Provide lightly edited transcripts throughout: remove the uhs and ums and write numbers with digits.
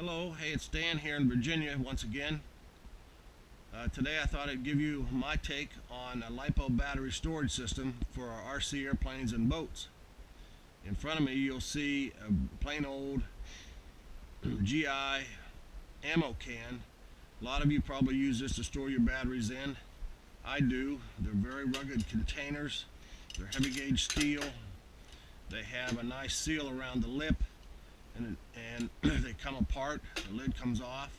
Hello, hey, it's Dan here in Virginia once again. Today I thought I'd give you my take on a Lipo battery storage system for our RC airplanes and boats. In front of me you'll see a plain old GI ammo can. A lot of you probably use this to store your batteries in. I do. They're very rugged containers. They're heavy gauge steel. They have a nice seal around the lip, and they come apart. The lid comes off.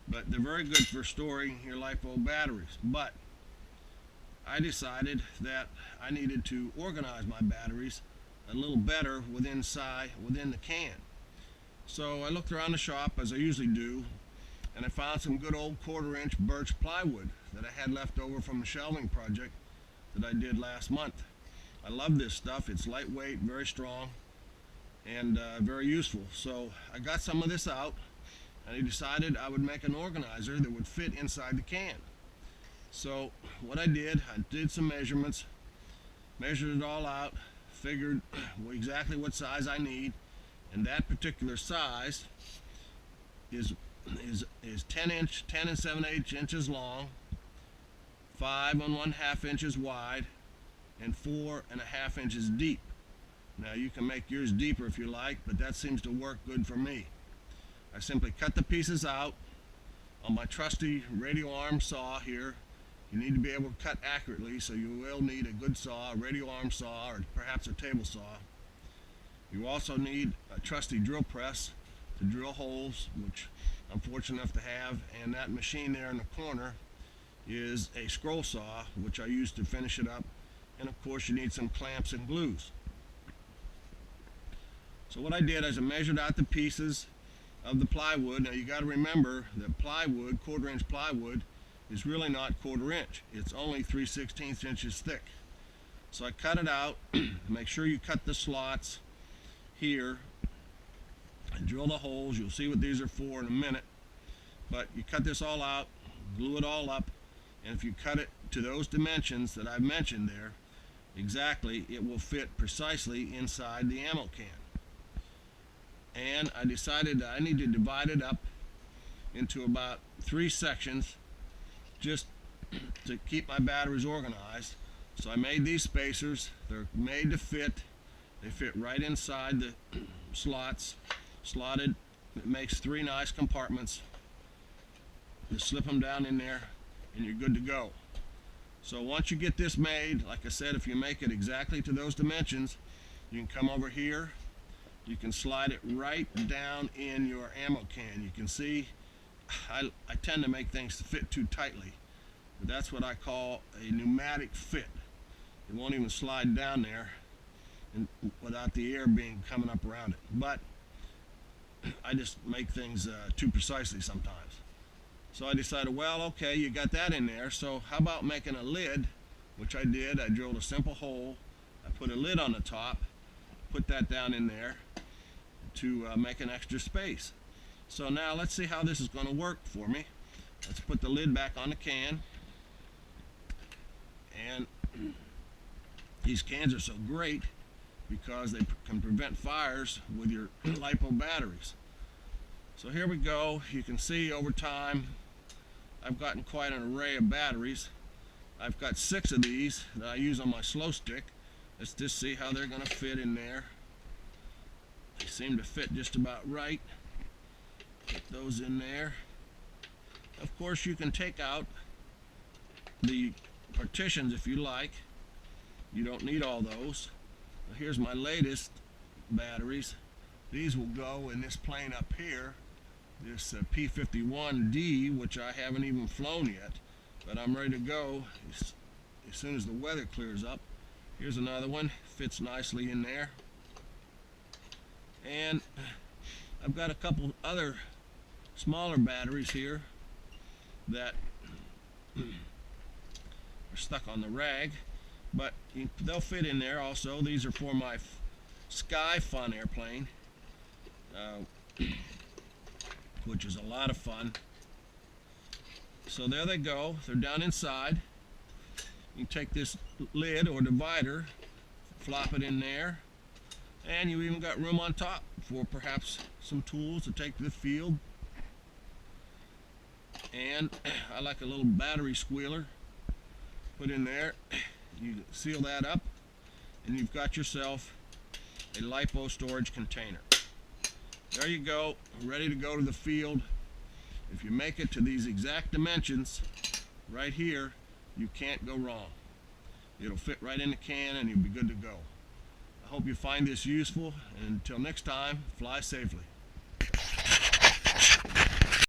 But they're very good for storing your Lipo batteries. But I decided that I needed to organize my batteries a little better within the can. So I looked around the shop, as I usually do, and I found some good old 1/4-inch birch plywood that I had left over from a shelving project that I did last month. I love this stuff. It's lightweight, very strong, and very useful. So I got some of this out, and I decided I would make an organizer that would fit inside the can. So what I did some measurements, measured it all out, figured exactly what size I need, and that particular size is 10 and 7/8 inches long, 5 1/2 inches wide, and 4 1/2 inches deep. Now you can make yours deeper if you like, but that seems to work good for me. I simply cut the pieces out on my trusty radial arm saw here. You need to be able to cut accurately, so you will need a good saw, a radial arm saw, or perhaps a table saw. You also need a trusty drill press to drill holes, which I'm fortunate enough to have, and that machine there in the corner is a scroll saw, which I use to finish it up, and of course you need some clamps and glues. So what I did is I measured out the pieces of the plywood. Now you got to remember that plywood, 1/4-inch plywood, is really not 1/4-inch. It's only 3/16 inches thick. So I cut it out. Make sure you cut the slots here and drill the holes. You'll see what these are for in a minute. But you cut this all out, glue it all up, and if you cut it to those dimensions that I've mentioned there, exactly, it will fit precisely inside the ammo can. And I decided that I need to divide it up into about 3 sections just to keep my batteries organized. So I made these spacers. They're made to fit. They fit right inside the slots, slotted. It makes 3 nice compartments. Just slip them down in there and you're good to go. So once you get this made, like I said, if you make it exactly to those dimensions, you can come over here. You can slide it right down in your ammo can. You can see I tend to make things to fit too tightly, but that's what I call a pneumatic fit. It won't even slide down there without the air coming up around it. But I just make things too precisely sometimes. So I decided, well, okay, you got that in there, so how about making a lid, which I did. I drilled a simple hole. I put a lid on the top, put that down in there to make an extra space. So now let's see how this is going to work for me. Let's put the lid back on the can. And these cans are so great because they can prevent fires with your Lipo batteries. So here we go. You can see over time I've gotten quite an array of batteries. I've got 6 of these that I use on my slow stick. Let's just see how they're going to fit in there. They seem to fit just about right. Put those in there. Of course you can take out the partitions if you like. You don't need all those. Here's my latest batteries. These will go in this plane up here, this P51D, which I haven't even flown yet, but I'm ready to go as soon as the weather clears up. Here's another one, fits nicely in there. And I've got a couple other smaller batteries here that are stuck on the rag, but they'll fit in there also. These are for my Sky Fun airplane, which is a lot of fun. So there they go. They're down inside. You take this lid or divider, flop it in there, And you even got room on top for perhaps some tools to take to the field. And I like a little battery squealer put in there. You seal that up and you've got yourself a Lipo storage container. There you go, ready to go to the field. If you make it to these exact dimensions right here, you can't go wrong. It'll fit right in the can and you'll be good to go. I hope you find this useful, and until next time, fly safely.